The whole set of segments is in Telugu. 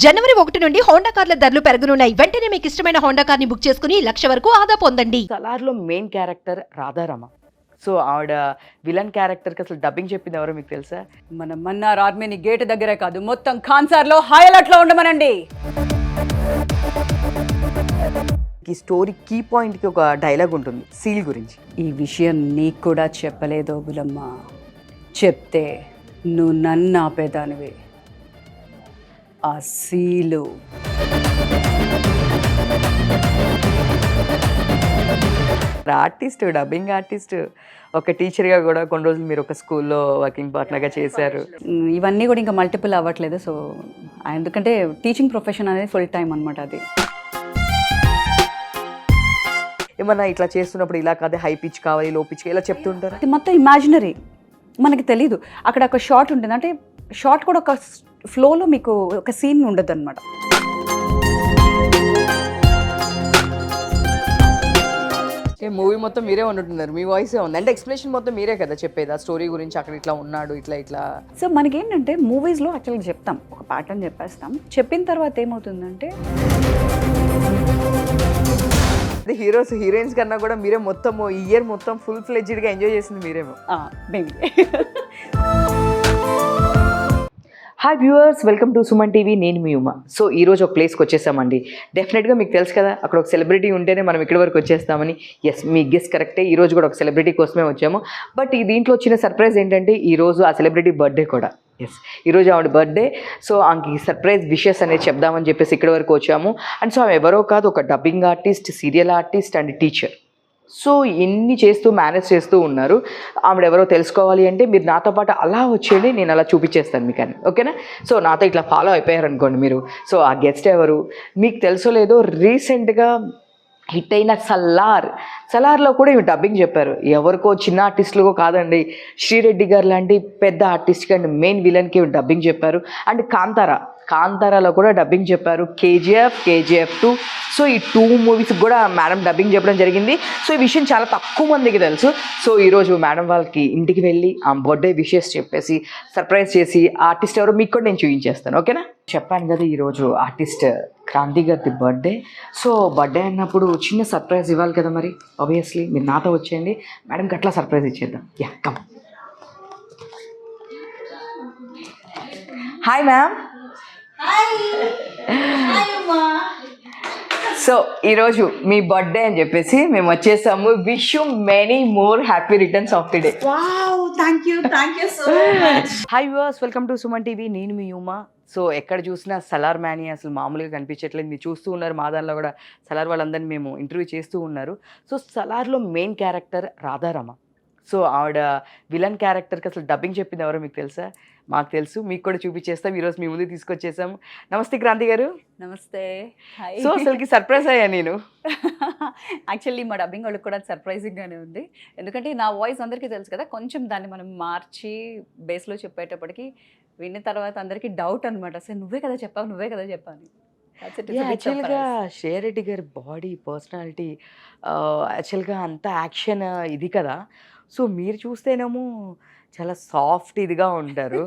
జనవరి 1 నుండి హోండా కార్ల ధరలు పెరగనున్నాయి. వెంటనే మీకు ఇష్టమైన హోండా కార్ని బుక్ చేసుకుని 1,00,000 వరకు ఆదా పొందండి. సలార్లో మెయిన్ క్యారెక్టర్ రాధారమ. సో ఆవిడ విలన్ క్యారెక్టర్కి అసలు డబ్బింగ్ చెప్పింది ఎవరో మీకు తెలుసా? మన మన్నార్ ఆర్మీని గేట్ దగ్గరే కాదు మొత్తం ఖాన్సార్లో హైలైట్లో ఉండమనండి. ఈ స్టోరీ కీ పాయింట్కి ఒక డైలాగ్ ఉంటుంది సీల్ గురించి. ఈ విషయం నీకు కూడా చెప్పలేదో బులమ్మ, చెప్తే నువ్వు నన్ను ఆపేదానివి. ఆ సీలు ఆర్టిస్ట్, డబ్బింగ్ ఆర్టిస్ట్, ఒక టీచర్గా కూడా కొన్ని రోజులు మీరు ఒక స్కూల్లో వర్కింగ్ పార్ట్నర్గా చేశారు. ఇవన్నీ కూడా ఇంకా మల్టిపుల్ అవ్వట్లేదు. సో ఎందుకంటే టీచింగ్ ప్రొఫెషన్ అనేది ఫుల్ టైం అనమాట. అది ఏమన్నా ఇట్లా చేస్తున్నప్పుడు ఇలా కాదే హై పిచ్ కావాలి, లో పిచ్ ఇలా చెప్తుంటారు. అది మొత్తం ఇమాజినరీ, మనకి తెలీదు. అక్కడ ఒక షార్ట్ ఉంటుంది, అంటే షార్ట్ కూడా ఒక ఫ్లోలో మీకు ఒక సీన్ ఉండదు అనమాట. మూవీ మొత్తం మీరే ఉంటున్నారు, మీ వాయిసే ఉంది అంటే ఎక్స్ప్లెనేషన్ మొత్తం మీరే కదా చెప్పేది ఆ స్టోరీ గురించి, అక్కడ ఇట్లా ఉన్నాడు ఇట్లా ఇట్లా. సో మనకేంటంటే మూవీస్లో యాక్చువల్గా చెప్తాం, ఒక ప్యాటర్న్ చెప్పేస్తాం. చెప్పిన తర్వాత ఏమవుతుందంటే హీరోస్ హీరోయిన్స్ కన్నా కూడా మీరే మొత్తం ఈ ఇయర్ మొత్తం ఫుల్ ఫ్లెడ్జ్డ్గా ఎంజాయ్ చేసింది మీరేమో. Maybe. Hi viewers, welcome to Suman TV. నేను మీ ఉమా. సో ఈరోజు ఒక ప్లేస్కి వచ్చేసామండి. డెఫినెట్గా మీకు తెలుసు కదా, అక్కడ ఒక సెలబ్రిటీ ఉంటేనే మనం ఇక్కడి వరకు వచ్చేస్తామని. ఎస్, మీ గెస్ కరెక్టే. ఈరోజు కూడా ఒక సెలబ్రిటీ కోసమే వచ్చాము. బట్ ఈ దీంట్లో వచ్చిన సర్ప్రైజ్ ఏంటంటే ఈరోజు ఆ సెలబ్రిటీ బర్త్డే కూడా. ఎస్, ఈరోజు ఆవిడ బర్త్డే. సో ఆమెకి సర్ప్రైజ్ విషెస్ అనేది చెప్దామని చెప్పేసి ఇక్కడి వరకు వచ్చాము. అండ్ సో ఆమె ఎవరో కాదు, ఒక dubbing artist, serial artist and teacher. So ఎన్ని చేస్తూ మేనేజ్ చేస్తూ ఉన్నారు. ఆవిడ ఎవరో తెలుసుకోవాలి అంటే మీరు నాతో పాటు అలా వచ్చేయండి, నేను అలా చూపించేస్తాను మీకు అని. ఓకేనా? సో నాతో ఇట్లా ఫాలో అయిపోయారు అనుకోండి మీరు. సో ఆ గెస్ట్ ఎవరు మీకు తెలుసో లేదో, రీసెంట్గా హిట్ అయిన సలార్లో కూడా ఇవి డబ్బింగ్ చెప్పారు. ఎవరికో చిన్న ఆర్టిస్టులకో కాదండి, శ్రీరెడ్డి గారు లాంటి పెద్ద ఆర్టిస్ట్కి అండ్ మెయిన్ విలన్కి డబ్బింగ్ చెప్పారు. అండ్ కాంతారాలో కూడా డబ్బింగ్ చెప్పారు. కేజీఎఫ్ 2. సో ఈ 2 మూవీస్కి కూడా మేడం డబ్బింగ్ చెప్పడం జరిగింది. సో ఈ విషయం చాలా తక్కువ మందికి తెలుసు. సో ఈరోజు మేడం వాళ్ళకి ఇంటికి వెళ్ళి ఆ బర్త్డే విషెస్ చెప్పేసి సర్ప్రైజ్ చేసి ఆర్టిస్ట్ ఎవరో మీకు కూడా నేను చూపించేస్తాను. ఓకేనా? చెప్పాను కదా, ఈరోజు ఆర్టిస్ట్ క్రాంతి గారి బర్త్డే. సో బర్త్డే అన్నప్పుడు చిన్న సర్ప్రైజ్ ఇవ్వాలి కదా మరి. ఆబ్వియస్లీ మీరు నాతో వచ్చేయండి, మేడంకి అట్లా సర్ప్రైజ్ ఇచ్చేద్దాం. Yeah, come. Hi ma'am. So ఈరోజు మీ బర్త్డే అని చెప్పేసి మేము వచ్చేసాము. Wish you many more happy returns of the day. Thank you so much. Hi viewers, welcome to Suman TV. నేను మీ ఉమా. సో ఎక్కడ చూసినా సలార్ మ్యానీ అసలు మామూలుగా కనిపించట్లేదు. మీరు చూస్తూ ఉన్నారు, మా దానిలో కూడా సలార్ వాళ్ళందరినీ మేము ఇంటర్వ్యూ చేస్తూ ఉన్నారు. సో సలార్లో మెయిన్ క్యారెక్టర్ రాధారమ. సో ఆవిడ విలన్ క్యారెక్టర్కి అసలు డబ్బింగ్ చెప్పింది ఎవరో మీకు తెలుసా? మాకు తెలుసు, మీకు కూడా చూపించేస్తాం. ఈరోజు మీ ముందు తీసుకొచ్చేసాము. నమస్తే క్రాంతి గారు. నమస్తే. హాయ్. సో అసలుకి సర్ప్రైజ్ అయ్యా నేను. యాక్చువల్లీ మా డబ్బింగ్ వాళ్ళకి కూడా సర్ప్రైజింగ్గానే ఉంది. ఎందుకంటే నా వాయిస్ అందరికీ తెలుసు కదా, కొంచెం దాన్ని మనం మార్చి బేస్లో చెప్పేటప్పటికి విన్న తర్వాత అందరికీ డౌట్ అనమాట, అసలు నువ్వే కదా చెప్పాను. యాక్చువల్గా శ్రీరెడ్డి గారి బాడీ, పర్సనాలిటీ యాక్చువల్గా అంతా యాక్షన్ ఇది కదా. సో మీరు చూస్తేనేమో చాలా సాఫ్ట్ ఇదిగా ఉంటారు.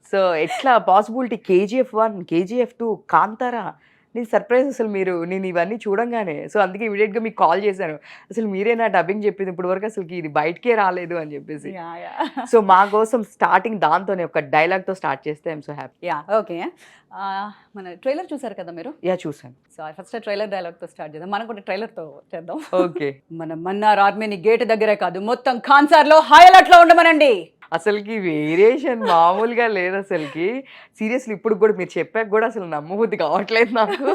సో ఎట్లా పాసిబిలిటీ? KGF 1, KGF 2, Kantara. నేను సర్ప్రైజ్ అసలు నేను ఇవన్నీ చూడంగానే. సో అందుకే ఇమీడియట్గా మీకు కాల్ చేశాను. అసలు మీరే నా డబ్బింగ్ చెప్పింది ఇప్పుడు వరకు అసలుకి ఇది బయటకే రాలేదు అని చెప్పేసి. సో మా కోసం స్టార్టింగ్ దాంతోనే ఒక డైలాగ్తో స్టార్ట్ చేస్తే ఐఎమ్ సో హ్యాపీ. ఓకే. మన ట్రైలర్ చూసారు కదా మీరు? చూసాను. సో ఫస్ట్ ట్రైలర్ డైలాగ్తో స్టార్ట్ చేద్దాం. మనం కూడా ట్రైలర్తో చేద్దాం. ఓకే. మన మన్నార్ ఆర్మీని గేట్ దగ్గరే కాదు మొత్తం ఖాన్సార్లో హైలైట్లో ఉండమనండి. అసలుకి వేరియేషన్ మామూలుగా లేదు అసలుకి. సీరియస్లీ ఇప్పుడు కూడా మీరు చెప్పాక కూడా అసలు నమ్మబుద్ధి కావట్లేదు నాకు.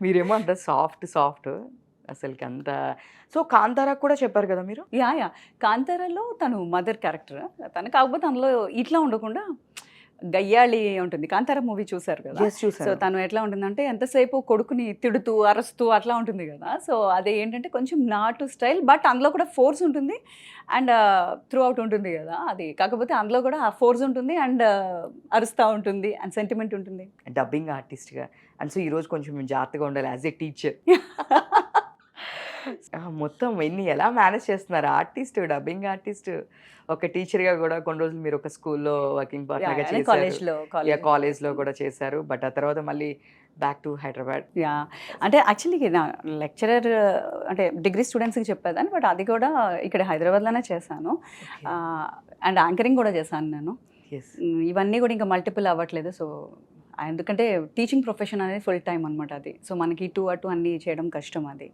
మీరేమో అంత సాఫ్ట్ అసలుకి అంత. సో కాంతారా కూడా చెప్పారు కదా మీరు? కాంతారాలో తను మదర్ క్యారెక్టర్. తను కాకపోతే అందులో ఇట్లా ఉండకుండా గయ్యాళి ఉంటుంది. కాంతారా మూవీ చూసారు కదా? సో తను ఎట్లా ఉంటుందంటే ఎంతసేపు కొడుకుని తిడుతూ అరుస్తూ అట్లా ఉంటుంది కదా. సో అదే ఏంటంటే కొంచెం నాటు స్టైల్, బట్ అందులో కూడా ఫోర్స్ ఉంటుంది అండ్ త్రూ అవుట్ ఉంటుంది కదా. అది కాకపోతే అందులో కూడా ఆ ఫోర్స్ ఉంటుంది అండ్ అరుస్తూ ఉంటుంది అండ్ సెంటిమెంట్ ఉంటుంది. డబ్బింగ్ ఆర్టిస్ట్గా. అండ్ సో ఈరోజు కొంచెం జాగ్రత్తగా ఉండాలి యాజ్ ఏ టీచర్. మొత్తం ఎన్ని ఎలా మేనేజ్ చేస్తున్నారు? ఆర్టిస్ట్, డబ్బింగ్ ఆర్టిస్ట్, ఒక టీచర్గా కూడా కొన్ని రోజులు మీరు ఒక స్కూల్లో వర్కింగ్ పార్ట్నర్గా చేశారు, కాలేజ్లో కూడా చేశారు. బట్ ఆ తర్వాత మళ్ళీ బ్యాక్ టు హైదరాబాద్. యా, అంటే యాక్చువల్లీ నా లెక్చరర్ అంటే డిగ్రీ స్టూడెంట్స్కి చెప్పేదాన్ని, బట్ అది కూడా ఇక్కడ హైదరాబాద్లోనే చేశాను. అండ్ యాంకరింగ్ కూడా చేశాను నేను. ఇవన్నీ కూడా ఇంకా మల్టిపుల్ అవ్వట్లేదు. సో ఎందుకంటే టీచింగ్ ప్రొఫెషన్ అనేది ఫుల్ టైం అనమాట అది. సో మనకి ఇటు అటు అన్నీ చేయడం కష్టం అది.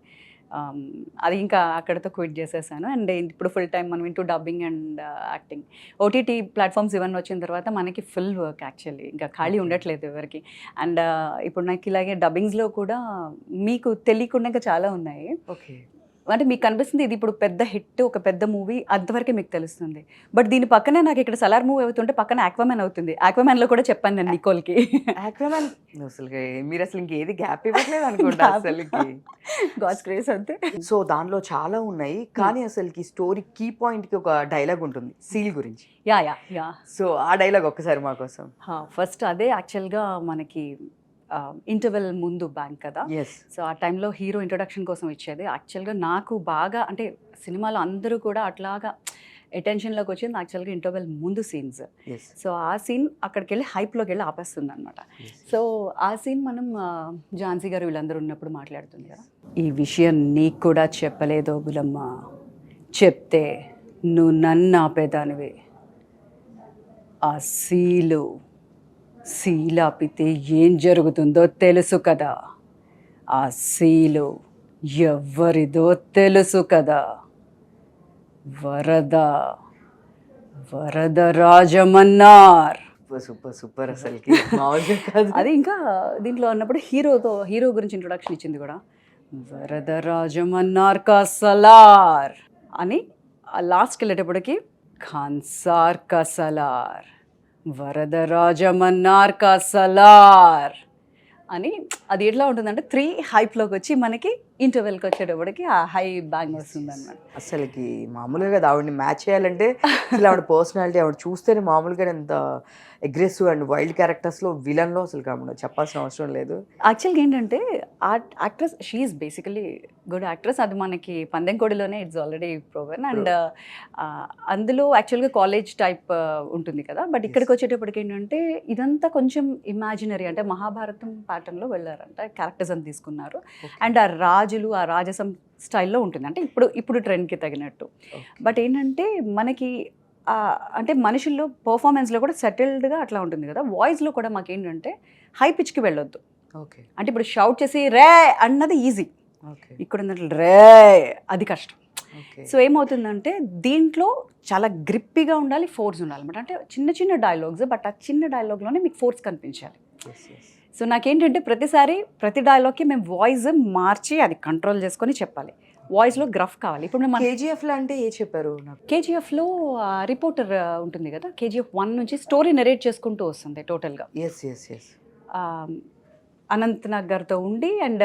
అది ఇంకా అక్కడితో క్విట్ చేసేసాను. అండ్ ఇప్పుడు ఫుల్ టైం మనం into dubbing and acting. OTT platforms ఇవన్నీ వచ్చిన తర్వాత మనకి ఫుల్ వర్క్ యాక్చువల్లీ, ఇంకా ఖాళీ ఉండట్లేదు ఎవరికి. అండ్ ఇప్పుడు నాకు ఇలాగే డబ్బింగ్స్లో కూడా మీకు తెలియకుండా ఇంకా చాలా ఉన్నాయి. ఓకే, అంటే మీకు కనిపిస్తుంది ఇది ఇప్పుడు పెద్ద హిట్, ఒక పెద్ద మూవీ, అంతవరకే మీకు తెలుస్తుంది. బట్ దీని పక్కనే నాకు ఇక్కడ సలార్ మూవీ అవుతుంటే పక్కన ఆక్వామ్యాన్ అవుతుంది. ఆక్వామ్యాన్లో కూడా చెప్పాను నేను నికోల్కి. ఆక్వామ్యాన్ అసలు మీరు అసలు ఇంకేది గ్యాప్ ఇవ్వట్లేదు అనుకుంటా అసలుకి. గాడ్స్ గ్రేస్ అంతే. సో దానిలో చాలా ఉన్నాయి, కానీ అసలుకి స్టోరీ కీ పాయింట్కి ఒక డైలాగ్ ఉంటుంది సీల్ గురించి. Yeah yeah yeah. సో ఆ డైలాగ్ ఒక్కసారి మా కోసం. ఫస్ట్ అదే యాక్చువల్గా మనకి ఇంటర్వెల్ ముందు బ్యాంక్ కదా. సో ఆ టైంలో హీరో ఇంట్రొడక్షన్ కోసం ఇచ్చేది. యాక్చువల్గా నాకు బాగా అంటే సినిమాలో అందరూ కూడా అట్లాగా అటెన్షన్లోకి వచ్చింది యాక్చువల్గా ఇంటర్వెల్ ముందు సీన్స్. సో ఆ సీన్ అక్కడికి వెళ్ళి హైప్లోకి వెళ్ళి ఆపేస్తుంది అనమాట. సో ఆ సీన్ మనం ఝాన్సీ గారు వీళ్ళందరూ ఉన్నప్పుడు మాట్లాడుతుంది కదా, ఈ విషయం నీకు కూడా చెప్పలేదో బులమ్మ, చెప్తే నువ్వు నన్ను ఆపేదానివి. ఆ సీలాపితే ఏం జరుగుతుందో తెలుసు కదా, ఆ సీలు ఎవరిదో తెలుసు కదా, వరద రాజమన్నార్. సూపర్ సూపర్ అసలుకి అది ఇంకా దీంట్లో ఉన్నప్పుడు హీరో గురించి ఇంట్రొడక్షన్ ఇచ్చింది కూడా, వరద రాజమన్నార్ కా సలార్ అని. లాస్ట్కి వెళ్ళేటప్పటికి ఖాన్సార్ కా సలార్, వరదరాజమన్నార్ కా సలార్ అని. అది ఎట్లా ఉంటుందంటే 3 హైప్లోకి వచ్చి మనకి ఇంటర్వెల్కి వచ్చేటప్పటికి ఆ హై బ్యాంగ్ వస్తుంది అన్నమాట. అసలుకి మామూలుగా ఆవిడని మ్యాచ్ చేయాలంటే అసలు ఆవిడ పర్సనాలిటీ, ఆవిడ చూస్తేనే మామూలుగా ఎంత అగ్రెసివ్ అండ్ వైల్డ్ క్యారెక్టర్స్లో విలన్లో అసలు కాకుండా చెప్పాల్సిన అవసరం లేదు. యాక్చువల్గా ఏంటంటే actress she is basically good actress. అది మనకి పందెంకోడిలోనే ఇట్స్ ఆల్రెడీ ప్రూవెన్. అండ్ అందులో యాక్చువల్గా కాలేజ్ టైప్ ఉంటుంది కదా, బట్ ఇక్కడికి వచ్చేటప్పటికి ఏంటంటే ఇదంతా కొంచెం ఇమాజినరీ, అంటే మహాభారతం ప్యాటర్న్లో వెళ్ళారంట, క్యారెక్టర్స్ అని తీసుకున్నారు. అండ్ ఆ రాజులు ఆ రాజసం స్టైల్లో ఉంటుంది, అంటే ఇప్పుడు ట్రెండ్కి తగినట్టు. బట్ ఏంటంటే మనకి అంటే మనుషుల్లో పర్ఫార్మెన్స్లో కూడా సెటిల్డ్గా అట్లా ఉంటుంది కదా. వాయిస్లో కూడా మాకేంటంటే హై పిచ్కి వెళ్ళొద్దు. ఓకే, అంటే ఇప్పుడు షౌట్ చేసి రే అన్నది ఈజీ, ఇక్కడ ఉన్నట్లు రే అది కష్టం. సో ఏమవుతుందంటే దీంట్లో చాలా గ్రిప్పిగా ఉండాలి, ఫోర్స్ ఉండాలి అనమాట. అంటే చిన్న చిన్న డైలాగ్స్, బట్ ఆ చిన్న డైలాగ్లోనే మీకు ఫోర్స్ కనిపించాలి. సో నాకేంటంటే ప్రతి డైలాగ్కి మేము వాయిస్ మార్చి అది కంట్రోల్ చేసుకొని చెప్పాలి. వాయిస్లో గ్రఫ్ కావాలి. ఇప్పుడు మేము కేజీఎఫ్లో అంటే ఏ చెప్పారు? కేజీఎఫ్లో రిపోర్టర్ ఉంటుంది కదా, కేజీఎఫ్ 1 నుంచి స్టోరీ నెరేట్ చేసుకుంటూ వస్తుంది టోటల్గా. అనంత్ నాగ్ గారితో ఉండి, అండ్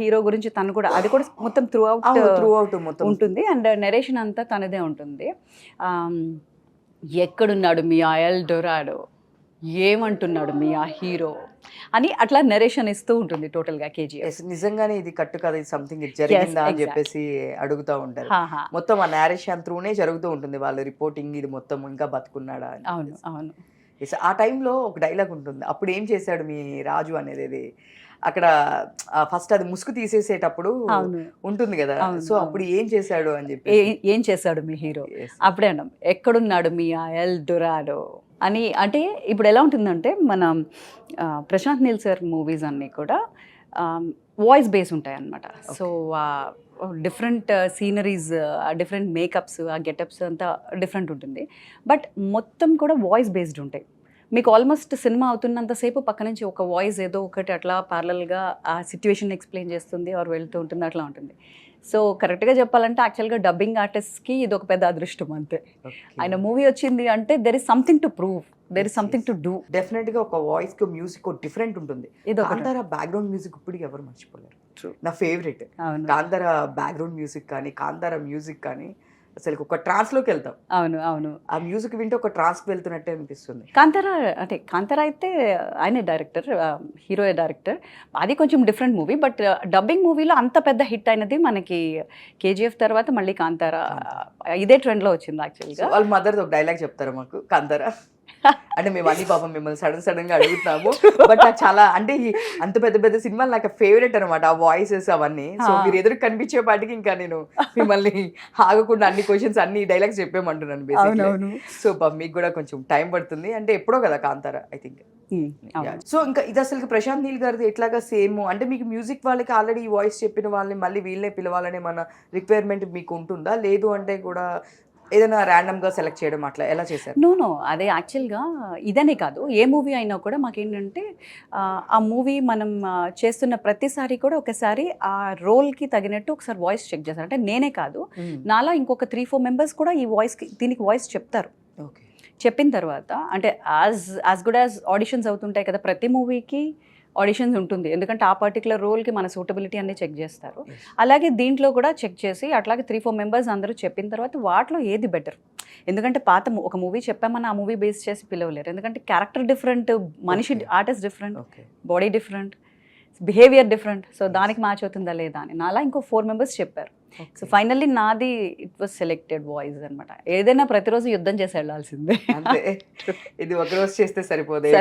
హీరో గురించి తను కూడా, అది కూడా మొత్తం త్రూ అవుట్ ఉంటుంది. అండ్ నెరేషన్ అంతా తనదే ఉంటుంది. ఎక్కడున్నాడు మీ ఆ ఎల్ డొరాడో, ఏమంటున్నాడు మీ ఆ హీరో అని అట్లా నెరేషన్ ఇస్తూ ఉంటుంది టోటల్గా కేజీఎఫ్. నిజంగానే ఇది కట్టు కదా, ఇది సంథింగ్ ఇది జరిగిందా అని చెప్పేసి అడుగుతూ ఉంటారు. మొత్తం ఆ నేరేషన్ త్రూనే జరుగుతూ ఉంటుంది, వాళ్ళ రిపోర్టింగ్ ఇది మొత్తం ఇంకా బతుకున్నాడా అని. అవును. ఆ టైంలో ఒక డైలాగ్ ఉంటుంది, అప్పుడు ఏం చేశాడు మీ రాజు అనేది అక్కడ ఫస్ట్ అది ముసుగు తీసేసేటప్పుడు ఉంటుంది కదా, సో అప్పుడు ఏం చేశాడు అని చెప్పి, ఏం చేశాడు మీ హీరో అప్పుడే అన్నాం, ఎక్కడున్నాడు మీ ఆ ఎల్ డొరాడో అని. అంటే ఇప్పుడు ఎలా ఉంటుందంటే మన ప్రశాంత్ నీల్ సార్ మూవీస్ అన్నీ కూడా వాయిస్ బేస్ ఉంటాయి అన్నమాట. So different sceneries, different makeups, ఆ గెటప్స్ అంతా డిఫరెంట్ ఉంటుంది, బట్ మొత్తం కూడా వాయిస్ బేస్డ్ ఉంటాయి. మీకు ఆల్మోస్ట్ సినిమా అవుతున్నంతసేపు పక్క నుంచి ఒక వాయిస్ ఏదో ఒకటి అట్లా ప్యారలల్గా ఆ సిచ్యువేషన్ ఎక్స్ప్లెయిన్ చేస్తుంది, ఆర్ వెళ్తూ ఉంటుంది, అట్లా ఉంటుంది. సో కరెక్ట్గా చెప్పాలంటే యాక్చువల్గా డబ్బింగ్ ఆర్టిస్ట్కి ఇది ఒక పెద్ద అదృష్టం అంతే. ఆయన మూవీ వచ్చింది అంటే there is something to prove, there is something to do. డెఫినెట్గా ఒక వాయిస్కి మ్యూజిక్ డిఫరెంట్ ఉంటుంది. కాంతారా బ్యాక్గ్రౌండ్ మ్యూజిక్ ఇప్పటికి ఎవరు మర్చిపోలేరు, నా ఫేవరెట్. కాంతారా బ్యాక్గ్రౌండ్ మ్యూజిక్ కానీ, కాంతారా మ్యూజిక్ కానీ అసలు ఒక ట్రాన్స్లోకి వెళ్తాం. అవును అవును. ఆ మ్యూజిక్ వింటే ఒక ట్రాన్స్కి వెళ్తున్నట్టే అనిపిస్తుంది. కాంతారా అయితే ఆయనే డైరెక్టర్, హీరో డైరెక్టర్. అది కొంచెం డిఫరెంట్ మూవీ, బట్ డబ్బింగ్ మూవీలో అంత పెద్ద హిట్ అయినది మనకి కేజీఎఫ్ తర్వాత మళ్ళీ కాంతారా. ఇదే ట్రెండ్లో వచ్చింది యాక్చువల్గా. వాళ్ళ మదర్ ఒక డైలాగ్ చెప్తారు మాకు కాంతారా అంటే మేము అన్ని పాపం మిమ్మల్ని సడన్ గా అడుగుతున్నాము, బట్ నాకు చాలా అంటే అంత పెద్ద పెద్ద సినిమాలు నాకు ఫేవరెట్ అనమాట, ఆ వాయిసెస్ అవన్నీ. సో మీరు ఎదురు కనిపించే పాటికి ఇంకా నేను మిమ్మల్ని ఆగకుండా అన్ని క్వశ్చన్స్ అన్ని డైలాగ్స్ చెప్పేమంటున్నాను బేసిక్లీ. సో మీకు కూడా కొంచెం టైం పడుతుంది, అంటే ఎప్పుడో కదా కాంతారా ఐ థింక్. సో ఇంకా ఇది అసలు ప్రశాంత్ నీల్ గారిది ఎట్లాగా సేమ్, అంటే మీకు మ్యూజిక్ వాళ్ళకి ఆల్రెడీ ఈ వాయిస్ చెప్పిన వాళ్ళని మళ్ళీ వీళ్ళనే పిలవాలనే మన రిక్వైర్మెంట్ మీకు ఉంటుందా, లేదు అంటే కూడా ఏదైనా ర్యాండమ్ గా సెలెక్ట్ చేయడం అట్లా ఎలా చేశారు? నో అదే యాక్చువల్గా ఇదనే కాదు, ఏ మూవీ అయినా కూడా మాకేంటంటే ఆ మూవీ మనం చేస్తున్న ప్రతిసారి కూడా ఒకసారి ఆ రోల్కి తగినట్టు ఒకసారి వాయిస్ చెక్ చేస్తారు. అంటే నేనే కాదు, నాలా ఇంకొక 3-4 మెంబర్స్ కూడా ఈ వాయిస్కి దీనికి వాయిస్ చెప్తారు. చెప్పిన తర్వాత అంటే యాజ్ గుడ్ యాజ్ ఆడిషన్స్ అవుతుంటాయి కదా, ప్రతి మూవీకి ఆడిషన్స్ ఉంటుంది, ఎందుకంటే ఆ పర్టికులర్ రోల్కి మన సూటబిలిటీ అన్ని చెక్ చేస్తారు. అలాగే దీంట్లో కూడా చెక్ చేసి అట్లాగే 3-4 మెంబర్స్ అందరూ చెప్పిన తర్వాత వాటిలో ఏది బెటర్, ఎందుకంటే పాత ఒక మూవీ చెప్పామని ఆ మూవీ బేస్ చేసి పిలవలేరు, ఎందుకంటే క్యారెక్టర్ డిఫరెంట్, మనిషి artist different, body different, behaviour different. So దానికి మ్యాచ్ అవుతుందా లేదా అని నాలా ఇంకో 4 మెంబర్స్ చెప్పారు. సో ఫైనల్లీ నాది ఇట్ వాజ్ సెలెక్టెడ్ వాయిస్ అనమాట. ఏదైనా ప్రతిరోజు యుద్ధం చేసి వెళ్ళాల్సిందే, ఇది ఒక రోజు చేస్తే సరిపోదు,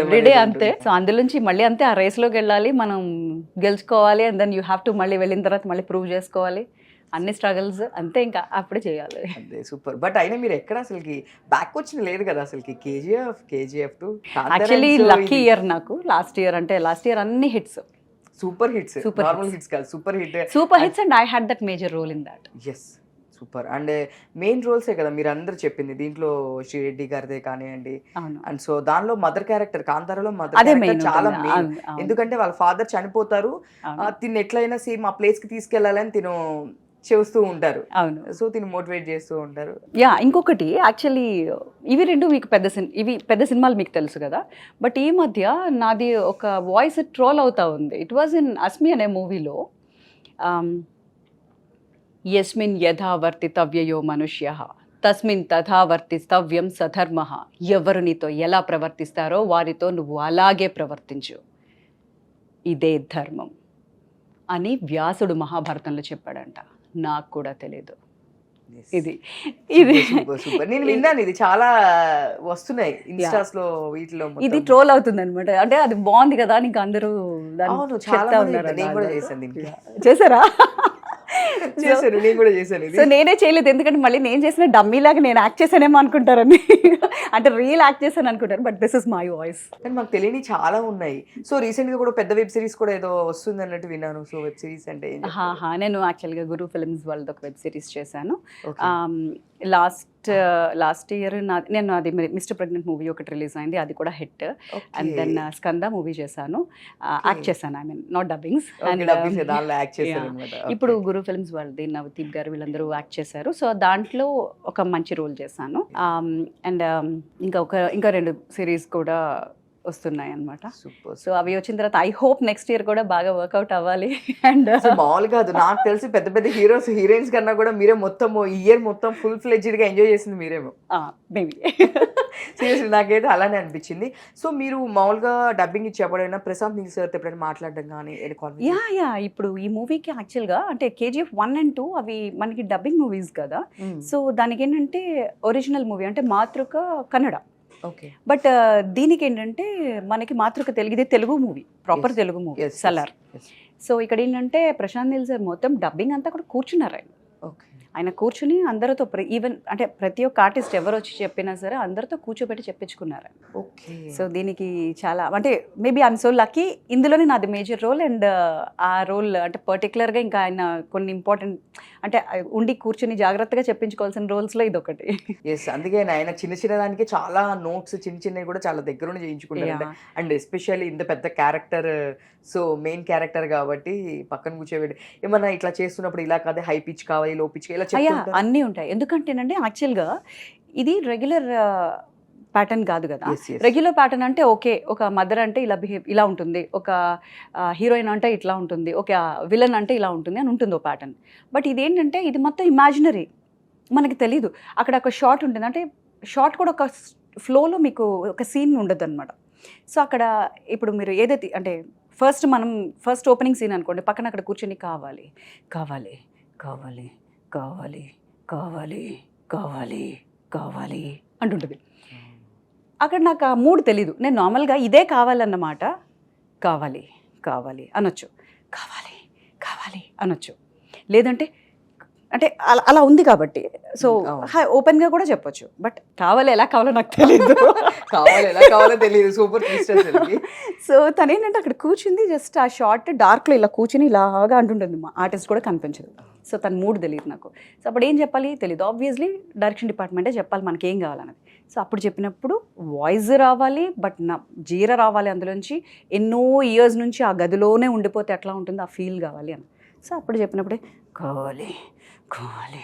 ఎవ్రీడే అంతే. సో అందులోంచి మళ్ళీ అంతే, ఆ రేస్లోకి వెళ్ళాలి, మనం గెలుచుకోవాలి, and then you have to మళ్ళీ వెళ్ళిన తర్వాత మళ్ళీ ప్రూవ్ చేసుకోవాలి, అన్ని స్ట్రగల్స్ అంతే, ఇంకా అప్పుడే చేయాలి. అదే సూపర్. బట్ అయినా మీరు ఎక్కడ అసలుకి బ్యాక్ వచ్చిన లేదు కదా అసలుకి, KGF two actually lucky year నాకు. లాస్ట్ ఇయర్ అన్ని hits, super hits, normal hits కాదు, super hits, and I had that major role in that. Yes super. And main రోల్సే కదా మీరు అందరు చెప్పింది, దీంట్లో శ్రీరెడ్డి గారిదే కానివ్వండి, అండ్ సో దానిలో మదర్ క్యారెక్టర్, కాంతారాలో మదర్ క్యారెక్టర్ చాలా మెయిన్, ఎందుకంటే వాళ్ళ ఫాదర్ చనిపోతారు, తిని ఎట్లయినా సేమ్ ఆ ప్లేస్ కి తీసుకెళ్లాలని తిను చేస్తూ ఉంటారు. అవును. సో తిని మోటివేట్ చేస్తూ ఉంటారు. ఇంకొకటి యాక్చువల్లీ ఇవి రెండు మీకు పెద్ద సినిమాలు మీకు తెలుసు కదా, బట్ ఈ మధ్య నాది ఒక వాయిస్ ట్రోల్ అవుతా ఉంది. ఇట్ వాజ్ ఇన్ అస్మి అనే మూవీలో, యస్మిన్ యథా వర్తితవ్యయో మనుష్యః తస్మిన్ తథా వర్తిస్తవ్యం సధర్మః. ఎవరు నీతో ఎలా ప్రవర్తిస్తారో వారితో నువ్వు అలాగే ప్రవర్తించు, ఇదే ధర్మం అని వ్యాసుడు మహాభారతంలో చెప్పాడంట. నాకు కూడా తెలియదు. ఇది నేను విన్నాను, ఇది చాలా వస్తున్నాయి ఇన్స్టాస్ లో, వీటిలో ఇది ట్రోల్ అవుతుంది అనమాట. అంటే అది బాగుంది కదా అని అందరూ చెప్తా ఉన్నారు. చేశారా? చేశాను, నేను కూడా చేశాను. సో నేనే చేయలేదు, ఎందుకంటే మళ్ళీ నేను చేసిన డమ్మీ లాగా నేను యాక్ట్ చేశానేమో అనుకుంటారని, అంటే రియల్ యాక్ట్ చేశాను అనుకుంటారు, but this is my voice. కానీ మాకు తెలియని చాలా ఉన్నాయి. సో రీసెంట్ గా కూడా పెద్ద వెబ్ సిరీస్ కూడా ఏదో వస్తుంది అన్నట్టు విన్నాను. సో వెబ్ సిరీస్ అంటే నేను యాక్చువల్గా గురు ఫిల్మ్స్ వాళ్ళది ఒక వెబ్ సిరీస్ చేశాను. లాస్ట్ ఇయర్ నేను అది మిస్టర్ ప్రెగ్నెంట్ మూవీ ఒకటి రిలీజ్ అయింది, అది కూడా hit. And then Skanda movie చేశాను, యాక్ట్ చేశాను, ఐ మీన్ నాట్ డబ్బింగ్స్. ఇప్పుడు గురు ఫిల్మ్స్ వాళ్ళది నవదీప్ గారు వీళ్ళందరూ యాక్ట్ చేశారు. సో దాంట్లో ఒక మంచి రోల్ చేశాను. అండ్ ఇంకా 2 సిరీస్ కూడా వస్తున్నాయి అనమాట. సో అవి వచ్చిన తర్వాత ఐ హోప్ నెక్స్ట్ ఇయర్ కూడా బాగా వర్కౌట్ అవ్వాలి. అండ్ మామూలు కాదు, నాకు తెలిసి పెద్ద పెద్ద హీరోస్ హీరోయిన్స్ కన్నా కూడా మీరే మొత్తం ఇయర్ మొత్తం ఫుల్ ఫ్లెడ్జ్డ్ గా ఎంజాయ్ చేసింది మీరేమో. మేబీ సీరియస్లీ నాకైతే అలానే అనిపించింది. సో మీరు మామూలుగా డబ్బింగ్ ఇచ్చి ఎప్పుడైనా ప్రశాంత్ నీల్ సార్ ఎప్పుడైనా మాట్లాడడం కానీ? ఇప్పుడు ఈ మూవీకి యాక్చువల్గా అంటే కేజీఎఫ్ 1 and 2 అవి మనకి డబ్బింగ్ మూవీస్ కదా. సో దానికి ఏంటంటే ఒరిజినల్ మూవీ అంటే మాతృక కన్నడ, బట్ దీనికి ఏంటంటే మనకి మాతృక తెలుగు, ఇది Telugu movie, proper Telugu movie Salaar. So ఇక్కడ ఏంటంటే ప్రశాంత్ నీల్ సార్ మొత్తం డబ్బింగ్ అంతా కూడా కూర్చున్నారు. ఆయన కూర్చుని అందరితో ఈవెన్ అంటే ప్రతి ఒక్క ఆర్టిస్ట్ ఎవరు వచ్చి చెప్పినా సరే అందరితో కూర్చోబెట్టి చెప్పించుకున్నారు. సో దీనికి చాలా అంటే మేబీ ఐఎమ్ సో లక్కీ, ఇందులోనే నాది మేజర్ రోల్. అండ్ ఆ రోల్ అంటే పర్టికులర్గా ఇంకా ఆయన కొన్ని ఇంపార్టెంట్ అంటే ఉండి కూర్చుని జాగ్రత్తగా చెప్పించుకోవాల్సిన రోల్స్లో ఇది ఒకటి. ఎస్, అందుకే ఆయన చిన్న దానికి చాలా నోట్స్ చిన్నవి కూడా చాలా దగ్గర చేయించుకుంటారు. అండ్ ఎస్పెషల్లీ ఇంత పెద్ద క్యారెక్టర్, సో మెయిన్ క్యారెక్టర్ కాబట్టి పక్కన కూర్చోబెట్టి ఏమన్నా ఇట్లా చేస్తున్నప్పుడు ఇలా కాదే, హై పిచ్ కావాలి, లో పిచ్ ఇలా అన్నీ ఉంటాయి. ఎందుకంటేనంటే యాక్చువల్గా ఇది రెగ్యులర్ ప్యాటర్న్ కాదు కదా. రెగ్యులర్ ప్యాటర్న్ అంటే ఓకే, ఒక మదర్ అంటే ఇలా ఉంటుంది, ఒక హీరోయిన్ అంటే ఇట్లా ఉంటుంది, ఒక విలన్ అంటే ఇలా ఉంటుంది అని ఉంటుంది ఒక ప్యాటర్న్. బట్ ఇదేంటంటే ఇది మొత్తం ఇమాజినరీ. మనకి తెలీదు. అక్కడ ఒక షాట్ ఉంటుంది, అంటే షాట్ కూడా ఒక ఫ్లోలో మీకు ఒక సీన్ ఉండదు అనమాట. సో అక్కడ ఇప్పుడు మీరు ఏదైతే అంటే ఫస్ట్ ఓపెనింగ్ సీన్ అనుకోండి, పక్కన అక్కడ కూర్చొని కావాలి కావాలి కావాలి కావాలి కావాలి కావాలి కావాలి అంటుంటుంది. అక్కడ నాకు ఆ మూడు తెలీదు. నేను నార్మల్గా ఇదే కావాలన్నమాట, కావాలి కావాలి అనొచ్చు, కావాలి కావాలి అనొచ్చు, లేదంటే అంటే అలా ఉంది కాబట్టి సో ఓపెన్గా కూడా చెప్పొచ్చు. బట్ కావాలి ఎలా కావాలో నాకు తెలియదు, కావాలి ఎలా కావాలో తెలియదు. సూపర్ ట్విస్ట్ అసలుకి. సో తను ఏంటంటే అక్కడ కూర్చుంది, జస్ట్ ఆ షార్ట్ డార్క్లో ఇలా కూర్చుని ఇలాగా అంటుంటుంది. మా ఆర్టిస్ట్ కూడా కనిపించదు. సో తన మూడు తెలియదు నాకు. సో అప్పుడు ఏం చెప్పాలి తెలియదు. ఆబ్వియస్లీ డైరెక్షన్ డిపార్ట్మెంటే చెప్పాలి మనకి ఏం కావాలన్నది. సో అప్పుడు చెప్పినప్పుడు వాయిస్ రావాలి, బట్ నా జీర రావాలి అందులోంచి. ఎన్నో ఇయర్స్ నుంచి ఆ గదిలోనే ఉండిపోతే ఎట్లా ఉంటుందో ఆ ఫీల్ కావాలి అని. సో అప్పుడు చెప్పినప్పుడే కావాలి కావాలి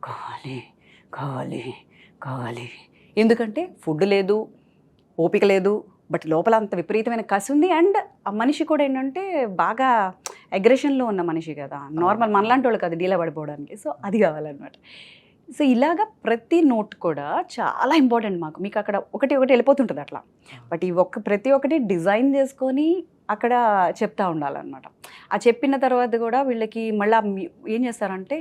కావాలి కావాలి కావాలి. ఎందుకంటే ఫుడ్ లేదు, ఓపిక లేదు, బట్ లోపల అంత విపరీతమైన కసి ఉంది. అండ్ ఆ మనిషి కూడా ఏంటంటే బాగా అగ్రెషన్లో ఉన్న మనిషి కదా, నార్మల్ మనలాంటి వాళ్ళు కదా డీలా పడిపోవడానికి. సో అది కావాలన్నమాట. సో ఇలాగా ప్రతి నోట్ కూడా చాలా ఇంపార్టెంట్ మాకు. మీకు అక్కడ ఒకటి వెళ్ళిపోతుంటుంది అట్లా, బట్ ఈ ప్రతి ఒక్కటి డిజైన్ చేసుకొని అక్కడ చెప్తా ఉండాలన్నమాట. ఆ చెప్పిన తర్వాత కూడా వీళ్ళకి మళ్ళీ ఏం చేస్తారంటే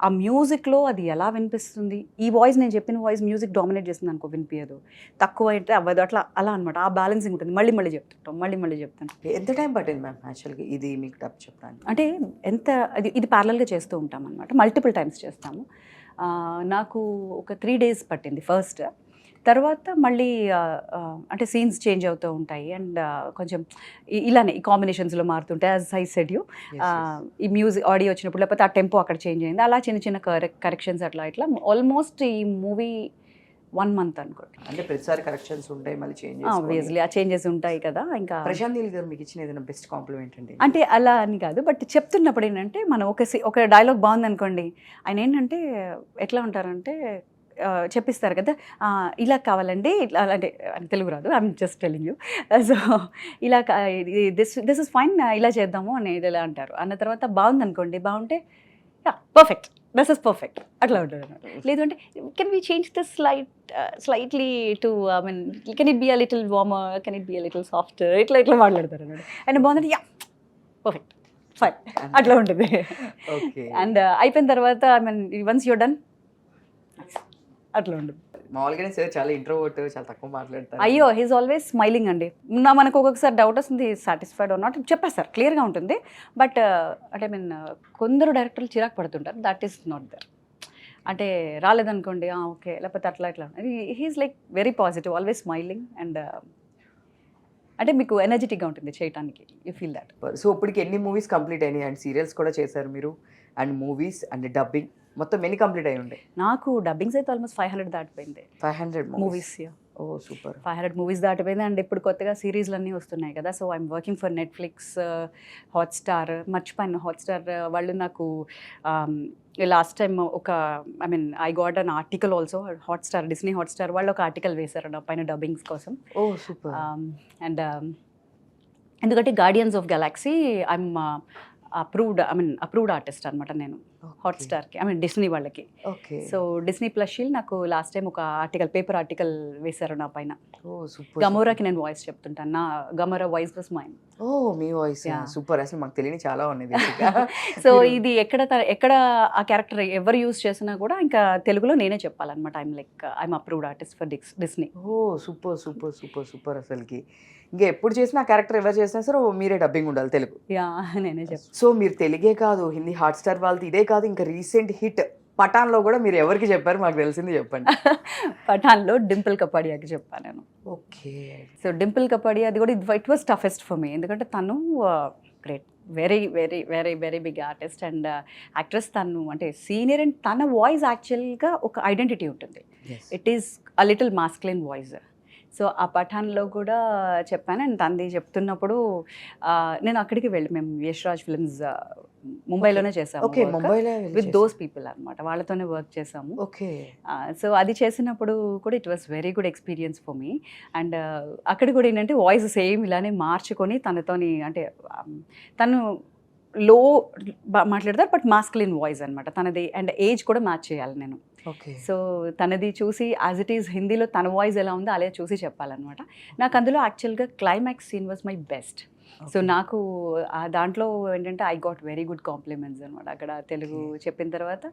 ఆ మ్యూజిక్లో అది ఎలా వినిపిస్తుంది. ఈ వాయిస్ నేను చెప్పిన వాయిస్ మ్యూజిక్ డామినేట్ చేస్తుంది అనుకో, వినిపించదు, తక్కువ అయితే అవ్వదు, అలా అనమాట. ఆ బ్యాలెన్సింగ్ ఉంటుంది. మళ్ళీ చెప్తుంటాం. ఎంత టైం పట్టింది మ్యామ్ యాక్చువల్గా ఇది మీకు డబ్ చెప్పడానికి? అంటే ఇది ప్యారలల్గా చేస్తూ ఉంటాం అనమాట. మల్టిపుల్ టైమ్స్ చేస్తాము. నాకు ఒక 3 days పట్టింది ఫస్ట్. తర్వాత మళ్ళీ అంటే సీన్స్ చేంజ్ అవుతూ ఉంటాయి అండ్ కొంచెం ఇలానే ఈ కాంబినేషన్స్లో మారుతుంటాయి. యాజ్ ఐ సెడ్ యూ, ఈ మ్యూజిక్ ఆడియో వచ్చినప్పుడు లేకపోతే ఆ టెంపో అక్కడ చేంజ్ అయింది, అలా చిన్న కరెక్షన్స్ అట్లా ఇట్లా ఆల్మోస్ట్ ఈ మూవీ 1 month అనుకోండి. అంటే ప్రతిసారి కరెక్షన్స్ ఉంటాయి, మళ్ళీ చేంజ్ ఆబ్వియస్లీ ఆ చేంజెస్ ఉంటాయి కదా. ఇంకా ప్రశాంత్ నీల్ గారు మీకు ఇచ్చిన ఏదైనా బెస్ట్ కాంప్లిమెంట్ అండి? అంటే అలా అని కాదు, బట్ చెప్తున్నప్పుడు ఏంటంటే మనం ఒక డైలాగ్ బాగుంది అనుకోండి, ఆయన ఏంటంటే ఎట్లా ఉంటారంటే చెప్పిస్తారు కదా, ఇలా కావాలండి, ఇట్లా అంటే తెలుగు రాదు, I'm just telling you. So ఇలా దిస్ ఇస్ ఫైన్, ఇలా చేద్దాము అని ఇలా అంటారు. అన్న తర్వాత బాగుంది అనుకోండి, బాగుంటే పర్ఫెక్ట్, దిస్ ఇస్ పర్ఫెక్ట్ అట్లా ఉంటుంది. లేదంటే can we change this slightly to I mean can it be a little warmer, can it be a little softer, ఇట్లా మాట్లాడతారు అన్నమాట. అండ్ బాగుందంటే పర్ఫెక్ట్ ఫైన్ అట్లా ఉంటుంది. అండ్ అయిపోయిన తర్వాత I mean once you're done అట్లా ఉండదు. మామూలుగానే సార్ చాలా ఇంట్రోవర్ట్, చాలా తక్కువ మాట్లాడతారు. అయ్యో హీస్ ఆల్వేస్ స్మైలింగ్ అండి. మనకు ఒక్కొక్కసారి డౌట్ వస్తుంది, సాటిస్ఫైడ్ ఆర్ నాట్ చెప్పేస్తారు, క్లియర్గా ఉంటుంది. బట్ అంటే మీన్ కొందరు డైరెక్టర్లు చిరాకు పడుతుంటారు, దట్ ఈస్ నాట్ దర్. అంటే రాలేదనుకోండి ఓకే, లేకపోతే అట్లా he is like very positive, always smiling and అంటే మీకు ఎనర్జెటిక్గా ఉంటుంది చేయడానికి, యూ ఫీల్ దట్. సో ఇప్పటికి ఎన్ని మూవీస్ కంప్లీట్ అయినాయి? అండ్ సీరియల్స్ కూడా చేశారు మీరు, అండ్ మూవీస్ అండ్ డబ్బింగ్ మొత్తం ఎన్ని కంప్లీట్ అయి ఉంటాయి? నాకు డబ్బింగ్స్ అయితే ఆల్మోస్ట్ 500 దాటిపోయింది. 500 మూవీస్. ఓ సూపర్. 500 మూవీస్ దాటిపోయింది. అండ్ ఇప్పుడు కొత్తగా సిరీస్లు అన్నీ వస్తున్నాయి కదా. So I'm working for Netflix, Hotstar. మర్చిపోయాను, హాట్స్టార్ వాళ్ళు నాకు last time I mean I got an article also. Hotstar, Disney Hotstar వాళ్ళు ఒక ఆర్టికల్ వేశారు నా పైన డబ్బింగ్స్ కోసం. ఓ సూపర్. అండ్ ఎందుకంటే guardians of Galaxy I'm approved artist అనమాట నేను హాట్స్టార్కి, ఐ మీన్ డిస్నీ వాళ్ళకి. సో డిస్నీ ప్లస్ షీల్ నాకు లాస్ట్ టైం ఒక పేపర్ ఆర్టికల్ వేశారు నా పైన. గమోరాకి నేను వాయిస్ చెప్తుంటాను, నా గమోరా వాయిస్ వాస్ మైన్. ఓ మీ వాయిస్ సూపర్. అసలు మాకు తెలియని చాలా ఉన్నాయి. సో ఇది ఎక్కడ ఆ క్యారెక్టర్ ఎవరు యూజ్ చేసినా కూడా ఇంకా తెలుగులో నేనే చెప్పాలన్నమాట. I'm approved artist for Disney. ఓ సూపర్ సూపర్ సూపర్ సూపర్. అసలుకి ఇంకా ఎప్పుడు చేసినా క్యారెక్టర్ ఎవరు చేసినా సరే మీరే డబ్బింగ్ ఉండాలి తెలుగు. నేనే చెప్తాను. సో మీరు తెలుగే కాదు, హిందీ హాట్స్టార్ వాళ్ళది ఇదే కాదు, ఇంకా రీసెంట్ హిట్ పఠాన్లో కూడా మీరు ఎవరికి చెప్పారు మాకు తెలిసింది చెప్పండి. పఠాన్లో డింపుల్ కపాడియాకి చెప్పాను నేను. ఓకే. సో డింపుల్ కపాడియా అది కూడా it was toughest for me, ఎందుకంటే తను great, very very very very big artist and actress. తను అంటే సీనియర్ అండ్ తన వాయిస్ యాక్చువల్గా ఒక ఐడెంటిటీ ఉంటుంది. It is a little masculine voice. So ఆ పఠాన్లో కూడా చెప్పాను. అండ్ తంది చెప్తున్నప్పుడు నేను అక్కడికి మేము యశ్రాజ్ ఫిల్మ్స్ ముంబైలోనే చేసాము, విత్ దోస్ పీపుల్ అనమాట, వాళ్ళతోనే వర్క్ చేసాము. ఓకే. సో అది చేసినప్పుడు కూడా it was very good experience for me. And అక్కడ కూడా ఏంటంటే వాయిస్ సేమ్ ఇలానే మార్చుకొని తనతోని, అంటే తను లో మాట్లాడతారు, బట్ మాస్కులిన్ వాయిస్ అనమాట తనది. అండ్ ఏజ్ కూడా మ్యాచ్ చేయాలి నేను. ఓకే. సో తనది చూసి యాజ్ ఇట్ ఈస్ హిందీలో తన వాయిస్ ఎలా ఉందో అలా చూసి చెప్పాలన్నమాట. నాకు అందులో యాక్చువల్గా climax scene was my best. So నాకు దాంట్లో ఏంటంటే I got very good compliments అనమాట అక్కడ తెలుగు చెప్పిన తర్వాత.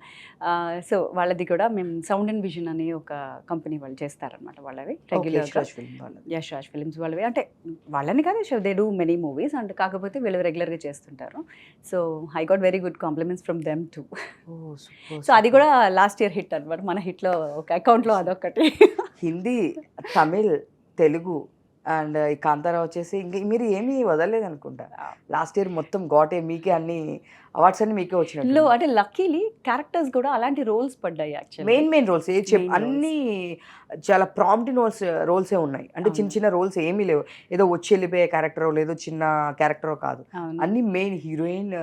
సో వాళ్ళది కూడా మేము సౌండ్ అండ్ విజన్ అని ఒక కంపెనీ వాళ్ళు చేస్తారనమాట. వాళ్ళవి రెగ్యులర్గా యష్ రాజ్ ఫిలిమ్స్ వాళ్ళవి, అంటే వాళ్ళని కాదు, they do many movies and కాకపోతే వీళ్ళు రెగ్యులర్గా చేస్తుంటారు. So I got very good compliments from them to. So అది కూడా లాస్ట్ ఇయర్ హిట్ అనమాట మన హిట్లో ఒక అకౌంట్లో అదొకటి. హిందీ, తమిళ్, తెలుగు అండ్ ఈ కాంతారా వచ్చేసి ఇంక మీరు ఏమీ వదలలేదు అనుకుంటా. లాస్ట్ ఇయర్ మొత్తం మీకే అన్ని అవార్డ్స్ అన్ని మీకే వచ్చినట్టు. అంటే లక్కీలీ క్యారెక్టర్స్ కూడా అలాంటి రోల్స్ పడ్డాయి. యాక్చువల్లీ మెయిన్ రోల్స్ అన్ని చాలా ప్రాంప్ట్ రోల్సే ఉన్నాయి. అంటే చిన్న చిన్న రోల్స్ ఏమీ లేవు, ఏదో వచ్చి వెళ్ళిపోయే క్యారెక్టర్ లేదో చిన్న క్యారెక్టర్ కాదు, అన్ని మెయిన్ హీరోయిన్,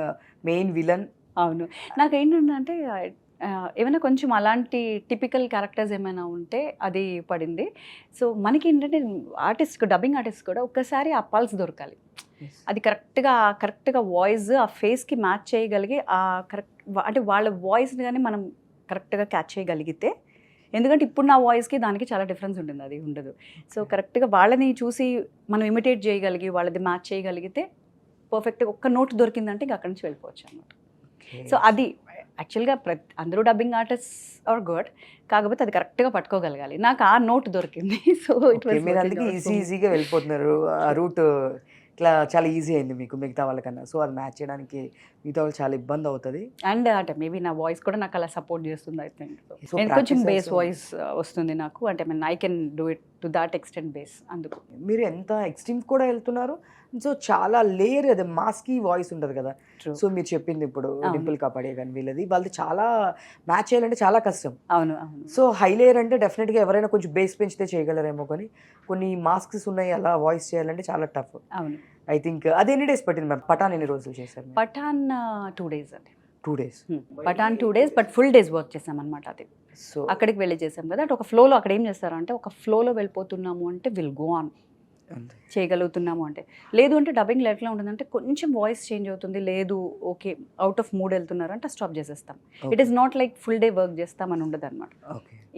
మెయిన్ విలన్. అవును, నాకేంటంటే ఏమైనా కొంచెం అలాంటి టిపికల్ క్యారెక్టర్స్ ఏమైనా ఉంటే అది పడింది. సో మనకి ఏంటంటే ఆర్టిస్ట్, డబ్బింగ్ ఆర్టిస్ట్ కూడా ఒక్కసారి ఆ పల్స్ దొరకాలి. అది కరెక్ట్గా వాయిస్ ఆ ఫేస్కి మ్యాచ్ చేయగలిగి ఆ అంటే వాళ్ళ వాయిస్ని కానీ మనం కరెక్ట్గా క్యాచ్ చేయగలిగితే, ఎందుకంటే ఇప్పుడు నా వాయిస్కి దానికి చాలా డిఫరెన్స్ ఉంటుంది, అది ఉండదు. సో కరెక్ట్గా వాళ్ళని చూసి మనం ఇమిటేట్ చేయగలిగి వాళ్ళది మ్యాచ్ చేయగలిగితే పర్ఫెక్ట్గా ఒక్క నోట్ దొరికిందంటే ఇంకా అక్కడి నుంచి వెళ్ళిపోవచ్చు అనమాట. సో అది యాక్చువల్గా అందరూ డబ్బింగ్ ఆర్టిస్ట్ ఆర్ గుడ్, కాకపోతే అది కరెక్ట్గా పట్టుకోగలగాలి. నాకు ఆ నోట్ దొరికింది. సో మీరు అందుకే ఈజీగా వెళ్ళిపోతున్నారు, ఆ రూట్ ఇట్లా చాలా ఈజీ అయింది మీకు మిగతా వాళ్ళకన్నా. సో అది మ్యాచ్ చేయడానికి మిగతా వాళ్ళు చాలా ఇబ్బంది అవుతుంది. అండ్ అంటే మేబీ నా వాయిస్ కూడా నాకు అలా సపోర్ట్ చేస్తుంది. ఐ థింక్ కొంచెం బేస్ వాయిస్ వస్తుంది నాకు, అంటే I can do it to that extent base. అందుకు మీరు ఎంత ఎక్స్ట్రీమ్ కూడా వెళ్తున్నారు. సో చాలా లేయర్, అది మాస్కీ వాయిస్ ఉంటుంది కదా. సో మీరు చెప్పింది ఇప్పుడు డింపుల్ కాపాడే కానీ వీళ్ళది వాళ్ళది చాలా మ్యాచ్ చేయాలంటే చాలా కష్టం. అవును. సో హై లేయర్ అంటే డెఫినెట్గా ఎవరైనా కొంచెం బేస్ పెంచితే చేయగలరేమో, కానీ కొన్ని మాస్క్స్ ఉన్నాయి అలా వాయిస్ చేయాలంటే చాలా టఫ్. అవును. ఐ థింక్ అది ఎన్ని డేస్ పట్టింది మ్యామ్? పఠాన్ ఎన్ని రోజులు చేశారు? పఠాన్ 2 days అండి. 2 days. Pathaan 2 days, but full days work చేసాం అనమాట. అది సో అక్కడికి వెళ్ళి చేసాం కదా, అంటే ఒక ఫ్లోలో అక్కడ ఏం చేస్తారంటే ఒక ఫ్లోలో వెళ్ళిపోతున్నాము అంటే విల్ గో ఆన్ చేయగలుగుతున్నాము అంటే. లేదు అంటే డబ్బింగ్లో ఎట్లా ఉంటుందంటే కొంచెం వాయిస్ చేంజ్ అవుతుంది, లేదు ఓకే అవుట్ ఆఫ్ మూడ్ వెళ్తున్నారు అంటే స్టాప్ చేసేస్తాం. It is not like full day work చేస్తామని ఉండదు అనమాట.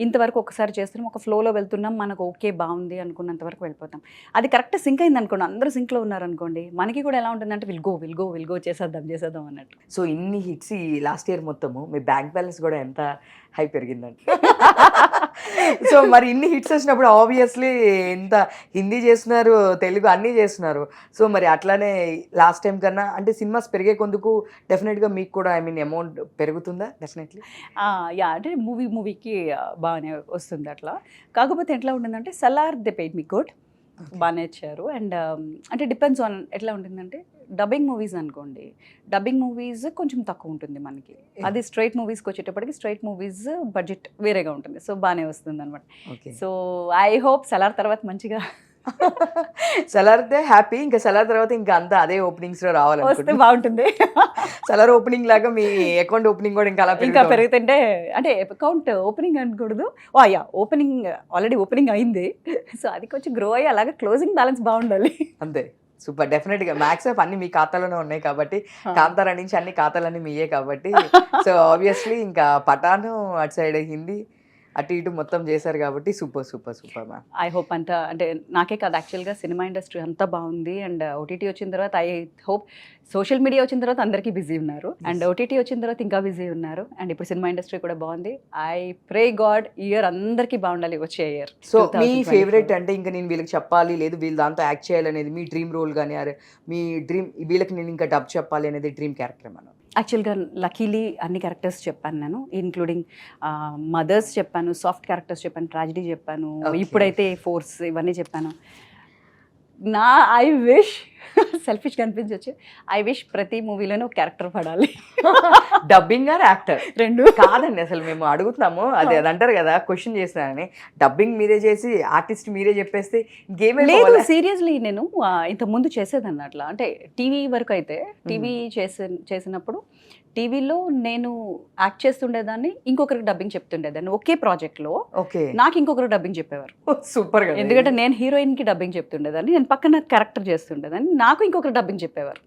ఇంతవరకు ఒకసారి చేస్తున్నాం, ఒక ఫ్లోలో వెళ్తున్నాం, మనకు ఓకే బాగుంది అనుకున్నంత వరకు వెళ్ళిపోతాం. అది కరెక్ట్ సింక్ అయింది అనుకోండి, అందరూ సింక్లో ఉన్నారనుకోండి, మనకి కూడా ఎలా ఉంటుందంటే విల్ గో చేసేద్దాం అన్నట్టు. సో ఇన్ని హిట్స్ ఈ లాస్ట్ ఇయర్ మొత్తము మీ బ్యాంక్ బ్యాలెన్స్ కూడా ఎంత హై పెరిగిందండి? సో మరి ఇన్ని హిట్స్ వచ్చినప్పుడు ఆబ్వియస్లీ ఇంత హిందీ చేస్తున్నారు, తెలుగు అన్నీ చేస్తున్నారు. సో మరి అట్లానే లాస్ట్ టైం కన్నా అంటే సినిమాస్ పెరిగే కొందుకు డెఫినెట్గా మీకు కూడా అమౌంట్ పెరుగుతుందా? డెఫినెట్లీ యా, అంటే మూవీకి బాగానే వస్తుంది అట్లా. కాకపోతే ఎట్లా ఉంటుందంటే Salaar they paid me good, బాగానే ఇచ్చారు. అండ్ అంటే డిపెండ్స్ ఆన్ ఎట్లా ఉంటుందంటే డబ్బింగ్ మూవీస్ అనుకోండి, డబ్బింగ్ మూవీస్ కొంచెం తక్కువ ఉంటుంది మనకి. అది స్ట్రైట్ మూవీస్కి వచ్చేటప్పటికి స్ట్రైట్ మూవీస్ బడ్జెట్ వేరేగా ఉంటుంది. సో బాగానే వస్తుంది అనమాట. సో ఐ హోప్ సలార్ తర్వాత మంచిగా సలార్దే హ్యాపీ. ఇంకా సలార్ తర్వాత ఇంకా అంతా అదే ఓపెనింగ్స్ లో రావాలనుకుంటే బాగుంటుంది. సలార్ ఓపెనింగ్ లాగా మీ అకౌంట్ ఓపెనింగ్ కూడా ఇంకా పెరుగుతుంటే, అంటే అకౌంట్ ఓపెనింగ్ అనకూడదు, యా ఓపెనింగ్ ఆల్రెడీ ఓపెనింగ్ అయింది. సో అది కొంచెం గ్రో అయ్యి అలాగే క్లోజింగ్ బ్యాలెన్స్ బాగుండాలి. అంతే. సూపర్. డెఫినెట్గా మ్యాక్స్ ఆఫ్ అన్ని మీ ఖాతాలోనే ఉన్నాయి కాబట్టి, కాంతారా నుంచి అన్ని ఖాతాలన్నీ మీయే కాబట్టి, సో ఆబ్వియస్లీ ఇంకా పఠాను అటు సైడ్ హిందీ అటు ఇటు మొత్తం చేశారు కాబట్టి సూపర్ మ్యామ్. ఐ హోప్ అంతా, అంటే నాకే కాదు యాక్చువల్గా సినిమా ఇండస్ట్రీ అంతా బాగుంది. అండ్ ఓటీటీ వచ్చిన తర్వాత ఐ హోప్, సోషల్ మీడియా వచ్చిన తర్వాత అందరికీ బిజీ ఉన్నారు, అండ్ ఓటీటీ వచ్చిన తర్వాత ఇంకా బిజీ ఉన్నారు, అండ్ ఇప్పుడు సినిమా ఇండస్ట్రీ కూడా బాగుంది. ఐ ప్రే గాడ్ ఇయర్ అందరికీ బాగుండాలి వచ్చే ఇయర్. సో మీ ఫేవరెట్ అంటే ఇంకా నేను వీళ్ళకి చెప్పాలి, లేదు వీళ్ళు దాంతో యాక్ట్ చేయాలనేది మీ డ్రీమ్ రోల్ కానీ, అరే మీ డ్రీమ్ వీళ్ళకి నేను ఇంకా డబ్ చెప్పాలి అనేది డ్రీమ్ క్యారెక్టర్ మనం? యాక్చువల్గా లక్కీలీ అన్ని క్యారెక్టర్స్ చెప్పాను నేను, ఇన్క్లూడింగ్ మదర్స్ చెప్పాను, సాఫ్ట్ క్యారెక్టర్స్ చెప్పాను, ట్రాజడీ చెప్పాను, ఇప్పుడైతే ఫోర్స్ ఇవన్నీ చెప్పాను. ఐ విష్ సెల్ఫిష్గా అనిపించవచ్చు, ఐ విష్ ప్రతి మూవీలోనే ఒక క్యారెక్టర్ పడాలి. డబ్బింగ్ ఆర్ యాక్టర్ రెండు కాదండి. అసలు మేము అడుగుతున్నాము, అది అంటారు కదా క్వశ్చన్ చేస్తానని, డబ్బింగ్ మీరే చేసి ఆర్టిస్ట్ మీరే చెప్పేస్తే ఇంకేమీ లేదు. సీరియస్లీ నేను ఇంతకుముందు చేసేదాన్ని అట్లా, అంటే టీవీ వరకు అయితే టీవీ చేసినప్పుడు టీవీలో నేను యాక్ట్ చేస్తుండేదాన్ని, ఇంకొకరికి డబ్బింగ్ చెప్తుండేదాన్ని ఒకే ప్రాజెక్ట్లో. నాకు ఇంకొకరు డబ్బింగ్ చెప్పేవారు. సూపర్. ఎందుకంటే నేను హీరోయిన్కి డబ్బింగ్ చెప్తుండేదాన్ని, నేను పక్కన క్యారెక్టర్ చేస్తుండేదాన్ని, నాకు ఇంకొకరు డబ్బింగ్ చెప్పేవారు.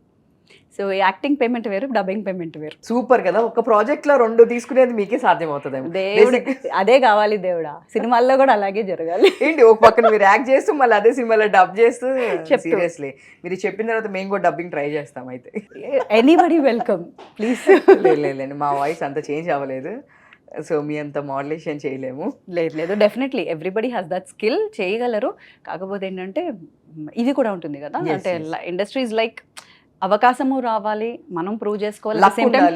సో యాక్టింగ్ పేమెంట్ వేరు, డబ్బింగ్ పేమెంట్ వేరు. సూపర్ కదా, ఒక ప్రాజెక్ట్ లో 2 తీసుకునేది మీకే సాధ్యం అవుతుంది. దేవుడు అదే కావాలి దేవుడా, సినిమాల్లో కూడా అలాగే జరగాలి. ఏంటి ఒక పక్కన మీరు యాక్ట్ చేస్తూ మళ్ళీ అదే సినిమాలో డబ్ చేస్తూ, సీరియస్లీ మీరు చెప్పిన తర్వాత మేము కూడా డబ్బింగ్ ట్రై చేస్తాం. అయితే ఎనీబడి వెల్కమ్ ప్లీజ్. లేదు మా వాయిస్ అంత చేంజ్ అవ్వలేదు, సో మీ అంత మాడ్యులేషన్ చేయలేము. లేదు definitely everybody has that skill, చేయగలరు. కాకపోతే ఏంటంటే ఇది కూడా ఉంటుంది కదా, అంటే ఇండస్ట్రీస్ లైక్ అవకాశము రావాలి, మనం ప్రూవ్ చేసుకోవాలి,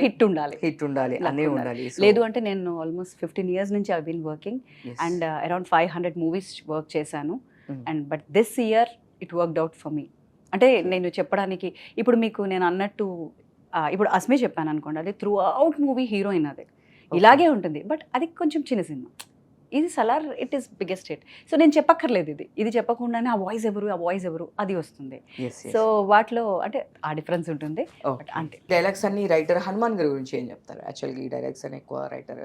హిట్ ఉండాలి, అన్నీ ఉండాలి. లేదు అంటే నేను ఆల్మోస్ట్ 15 years నుంచి I been working and around 500 movies work చేశాను. And but this year it worked out for me. అంటే నేను చెప్పడానికి ఇప్పుడు మీకు నేను అన్నట్టు ఇప్పుడు అస్మి చెప్పాను అనుకోండి, అది త్రూ అవుట్ మూవీ హీరోయిన్, అది ఇలాగే ఉంటుంది. బట్ అది కొంచెం చిన్న సినిమా, ఇది Salaar it is biggest hit. So నేను చెప్పక్కర్లేదు, ఇది చెప్పకుండానే ఆ వాయిస్ ఎవరు అది వస్తుంది. సో వాటిలో అంటే ఆ డిఫరెన్స్ ఉంటుంది. అంతే. డైలాగ్స్ అన్ని రైటర్ హనుమాన్ గారి గురించి ఏం చెప్తారు? యాక్చువల్గా ఈ డైలాగ్స్ అని ఎక్కువ రైటర్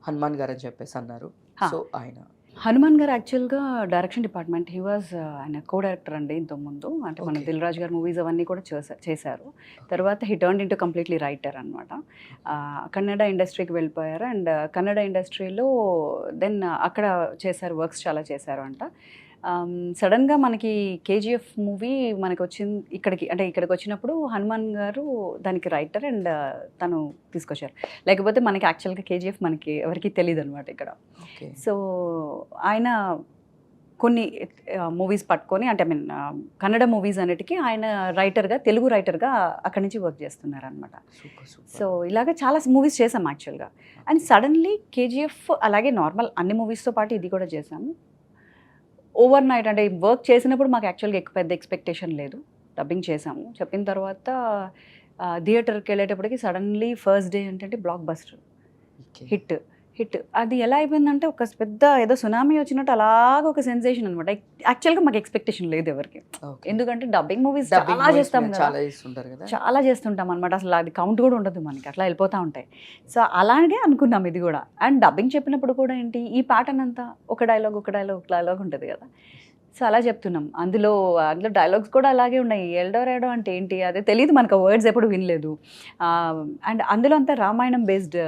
హనుమాన్ గారు అని చెప్పేసి అన్నారు. సో ఆయన హనుమాన్ గారు యాక్చువల్గా డైరెక్షన్ డిపార్ట్మెంట్, హీ వాజ్ ఆయన కో డైరెక్టర్ అండి ఇంతకుముందు. అంటే మన దిల్ రాజు గారు మూవీస్ అవన్నీ కూడా చేశారు. తర్వాత he turn into completely writer అనమాట. కన్నడ ఇండస్ట్రీకి వెళ్ళిపోయారు అండ్ కన్నడ ఇండస్ట్రీలో దెన్ అక్కడ చేశారు, వర్క్స్ చాలా చేశారు అంట. సడన్గా మనకి కేజీఎఫ్ మూవీ మనకి వచ్చింది ఇక్కడికి వచ్చినప్పుడు హనుమాన్ గారు దానికి రైటర్ అండ్ తను తీసుకొచ్చారు. లేకపోతే మనకి యాక్చువల్గా కేజీఎఫ్ మనకి ఎవరికి తెలియదు అనమాట ఇక్కడ. సో ఆయన కొన్ని మూవీస్ పట్టుకొని, అంటే ఐ మీన్ కన్నడ మూవీస్ అన్నిటికీ ఆయన రైటర్గా, తెలుగు రైటర్గా అక్కడి నుంచి వర్క్ చేస్తున్నారు అనమాట. సో ఇలాగ చాలా మూవీస్ చేసాం యాక్చువల్గా. అండ్ సడన్లీ కేజీఎఫ్ అలాగే నార్మల్ అన్ని మూవీస్తో పాటు ఇది కూడా చేసాము. ఓవర్ నైట్ అంటే వర్క్ చేసినప్పుడు మాకు యాక్చువల్గా ఎక్కువ పెద్ద ఎక్స్పెక్టేషన్ లేదు. డబ్బింగ్ చేసాము, చెప్పిన తర్వాత థియేటర్కి వెళ్ళేటప్పటికి సడన్లీ ఫస్ట్ డే ఏంటంటే బ్లాక్ బస్టర్ హిట్. అది ఎలా అయిపోయిందంటే ఒక పెద్ద ఏదో సునామీ వచ్చినట్టు అలాగ ఒక సెన్సేషన్ అనమాట. యాక్చువల్గా మాకు ఎక్స్పెక్టేషన్ లేదు ఎవరికి, ఎందుకంటే డబ్బింగ్ మూవీస్ చాలా చేస్తాం కదా, చాలా చేస్తుంటాం అనమాట. అసలు అది కౌంట్ కూడా ఉండదు మనకి, అట్లా వెళ్ళిపోతూ ఉంటాయి. సో అలాగే అనుకున్నాం ఇది కూడా. అండ్ డబ్బింగ్ చెప్పినప్పుడు కూడా ఏంటి, ఈ పాటనంతా ఒక డైలాగ్ ఉంటుంది కదా. సో అలా చెప్తున్నాం. అందులో డైలాగ్స్ కూడా అలాగే ఉన్నాయి. ఎల్డోరేడో అంటే ఏంటి అదే తెలియదు మనకు, వర్డ్స్ ఎప్పుడు వినలేదు. అండ్ అందులో అంతా రామాయణం బేస్డ్,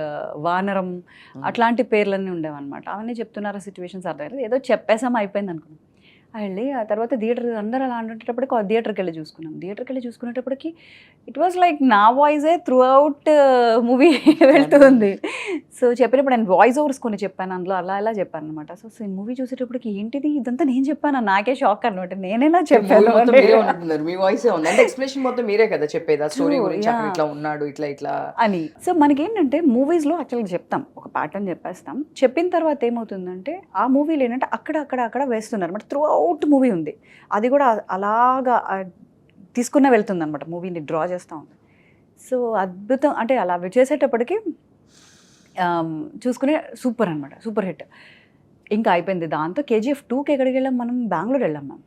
వానరం అట్లాంటి పేర్లన్నీ ఉండేవన్నమాట. అవన్నీ చెప్తున్నారు, సిచ్యువేషన్స్ అర్థం ఏదో చెప్పేసాం అయిపోయింది అనుకున్నాం. వెళ్ళి ఆ తర్వాత థియేటర్ అందరూ అలా అంటున్నప్పటికీ థియేటర్కి వెళ్ళి చూసుకునేటప్పటికి ఇట్ వాజ్ లైక్ నా వాయిసే త్రూ అవుట్ మూవీ వెళ్తుంది. సో చెప్పినప్పుడు నేను వాయిస్ ఓవర్స్ కొన్ని చెప్పాను, అందులో అలా చెప్పాను అనమాట. సో మూవీ చూసేటప్పటికి ఏంటిది ఇదంతా నేను చెప్పాను, నాకే షాక్ అనమాట. నేనేనా చెప్పాను అని. సో మనకేంటంటే మూవీస్లో యాక్చువల్గా చెప్తాం, ఒక పాట అని చెప్పేస్తాం. చెప్పిన తర్వాత ఏమవుతుందంటే ఆ మూవీలో ఏంటంటే అక్కడ వేస్తున్నారు అనమాట. త్రూ అవుట్ మూవీ ఉంది, అది కూడా అలాగా తీసుకునే వెళ్తుంది అనమాట, మూవీని డ్రా చేస్తూ ఉంది. సో అద్భుతం. అంటే అలా చేసేటప్పటికి చూసుకునే సూపర్ అనమాట, సూపర్ హిట్. ఇంకా అయిపోయింది. దాంతో కేజీఎఫ్ 2కి ఎక్కడికి వెళ్ళాం, మనం బెంగళూరు వెళ్ళాం. మేము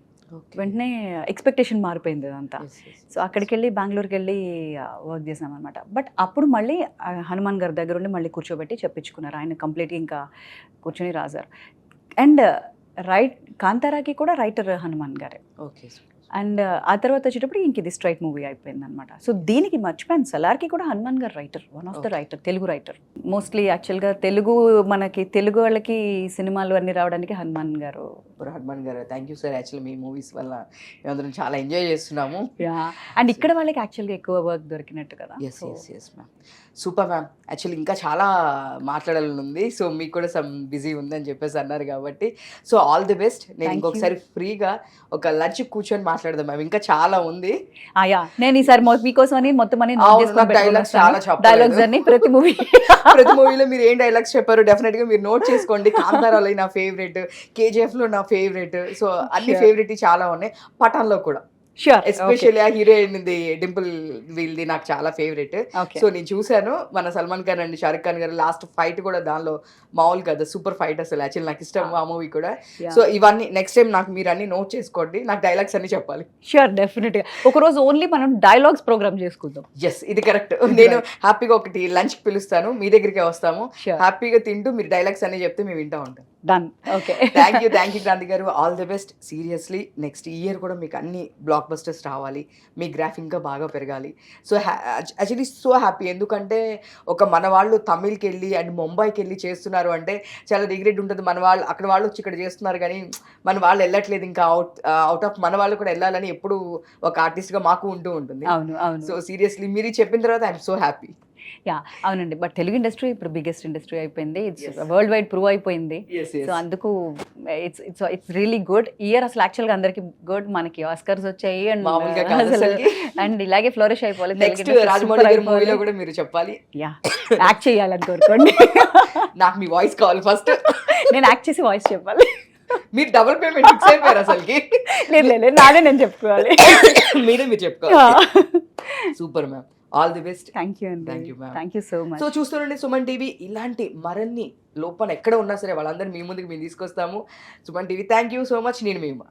వెంటనే ఎక్స్పెక్టేషన్ మారిపోయింది అదంతా. సో అక్కడికి వెళ్ళి బెంగళూరుకి వెళ్ళి వర్క్ చేసాం అనమాట. బట్ అప్పుడు మళ్ళీ హనుమాన్ గారి దగ్గర ఉండి మళ్ళీ కూర్చోబెట్టి చెప్పించుకున్నారు. ఆయన కంప్లీట్గా ఇంకా కూర్చొని రాశారు. అండ్ కాంతారాకి కూడా రైటర్ హనుమాన్ గారే. అండ్ ఆ తర్వాత వచ్చేటప్పుడు ఇంక ఇది స్ట్రైట్ మూవీ అయిపోయింది అనమాట. సో దీనికి మర్చిపోయాను, సలార్కి కూడా హనుమాన్ గారు writer, one of the writer, Telugu writer. Mostly యాక్చువల్గా మనకి తెలుగు వాళ్ళకి సినిమాలు అన్ని రావడానికి హనుమాన్ గారు. Thank you sir. Actually me movies వల్ల మేమందరం చాలా ఎంజాయ్ చేస్తున్నాము. అండ్ ఇక్కడ వాళ్ళకి యాక్చువల్గా ఎక్కువ వర్క్ దొరికినట్టు కదా. Yes ma'am, super ma'am. Actually ఇంకా చాలా మాట్లాడాలని ఉంది, సో మీకు కూడా సమ్ బిజీ ఉందని చెప్పేసి అన్నారు కాబట్టి సో ఆల్ ది బెస్ట్. నేను ఇంకొకసారి ఫ్రీగా ఒక లంచ్ కూర్చొని మాట్లాడదాం మ్యామ్, ఇంకా చాలా ఉంది. నేను ఈసారి మీకోసం అని మొత్తం అని డైలాగ్స్ చాలా డైలాగ్స్ అన్ని ప్రతి మూవీలో మీరు ఏం డైలాగ్స్ చెప్పారు డెఫినెట్ గా మీరు నోట్ చేసుకోండి. కాంతారాలో నా ఫేవరెట్, కేజీఎఫ్ లో నా ఫేవరెట్, సో అన్ని ఫేవరెట్ చాలా ఉన్నాయి. పఠాన్లో కూడా ఎస్పెషల్లీ ఆ హీరోయిన్ డింపుల్ వీళ్ళది నాకు చాలా ఫేవరెట్. సో నేను చూసాను, మన సల్మాన్ ఖాన్ అండ్ షారుఖ్ ఖాన్ గారు లాస్ట్ ఫైట్ కూడా దానిలో మామూలు కదా, సూపర్ ఫైట్ అసలు. యాక్చువల్లీ నాకు ఇష్టం ఆ మూవీ కూడా. సో ఇవన్నీ నెక్స్ట్ టైం నాకు మీరు అన్ని నోట్ చేసుకోండి, నాకు డైలాగ్స్ అన్ని చెప్పాలి. షూర్, డెఫినెట్ గా ఒకరోజు ఓన్లీ మనం డైలాగ్స్ ప్రోగ్రామ్ చేసుకుందాం. ఎస్, ఇది కరెక్ట్. నేను హ్యాపీగా ఒకటి లంచ్ కి పిలుస్తాను, మీ దగ్గరికి వస్తాము, హ్యాపీగా తింటూ మీరు డైలాగ్స్ అన్ని చెప్తే మేము వింటా ఉంటాం. Done. Okay, thank you Kranthi గారు. All the best. Seriously next year కూడా మీకు అన్ని బ్లాక్ బస్టర్స్ రావాలి, మీ గ్రాఫ్ ఇంకా బాగా పెరగాలి. సో యాక్చువల్లీ సో హ్యాపీ, ఎందుకంటే ఒక మన వాళ్ళు తమిళ్కి వెళ్ళి అండ్ ముంబైకి వెళ్ళి చేస్తున్నారు అంటే చాలా రిగ్రెట్ ఉంటుంది. మన వాళ్ళు అక్కడ వాళ్ళు వచ్చి ఇక్కడ చేస్తున్నారు కానీ మన వాళ్ళు వెళ్ళట్లేదు, ఇంకా అవుట్ ఆఫ్ మన వాళ్ళు కూడా వెళ్ళాలని ఎప్పుడు ఒక ఆర్టిస్ట్గా మాకు ఉంటూ ఉంటుంది. అవును అవును. సో సీరియస్లీ మీరు చెప్పిన తర్వాత ఐఎమ్ సో హ్యాపీ. యా అవునండి. బట్ తెలుగు ఇండస్ట్రీ ఇప్పుడు బిగ్గెస్ట్ ఇండస్ట్రీ అయిపోయింది. ఇట్స్ వరల్డ్ వైడ్ ప్రూవ్ అయిపోయింది. సో అందుకు ఇట్స్ రియలీ గుడ్ ఇయర్. అసలు యాక్చువల్గా అందరికి గుడ్. మనకి ఆస్కర్స్ వచ్చాయి అండ్ మామూలుగా కాదు అసలుకి. అండ్ ఇలాగే ఫ్లోరిష్ అయిపోవాలి. నెక్స్ట్ రాజమౌళి గారి మూవీలో కూడా మీరు చెప్పాలి. యా, యాక్ట్ చేయాలని కోరుకోండి. నాకు మీ వాయిస్ కావాలి ఫస్ట్. నేను యాక్ట్ చేసి వాయిస్ చెప్పాలి. మీరు డబుల్ పేమెంట్ ఫిక్స్ అయిపోయారు అసలుకి. లేదు నాదే నేను చెప్పుకోవాలి. మీరే మీరు చెప్పుకోవాలి. Super ma'am, all the best. Thank you అండి. Thank you, ma'am. Thank you so much. So చూస్తుండండి సుమన్ టీవీ. ఇలాంటి మరిన్ని లోపల ఎక్కడ ఉన్నా సరే వాళ్ళందరూ మీ ముందుకు మేము తీసుకొస్తాము. Suman TV. Thank you so much. నేను మీ ఉమా.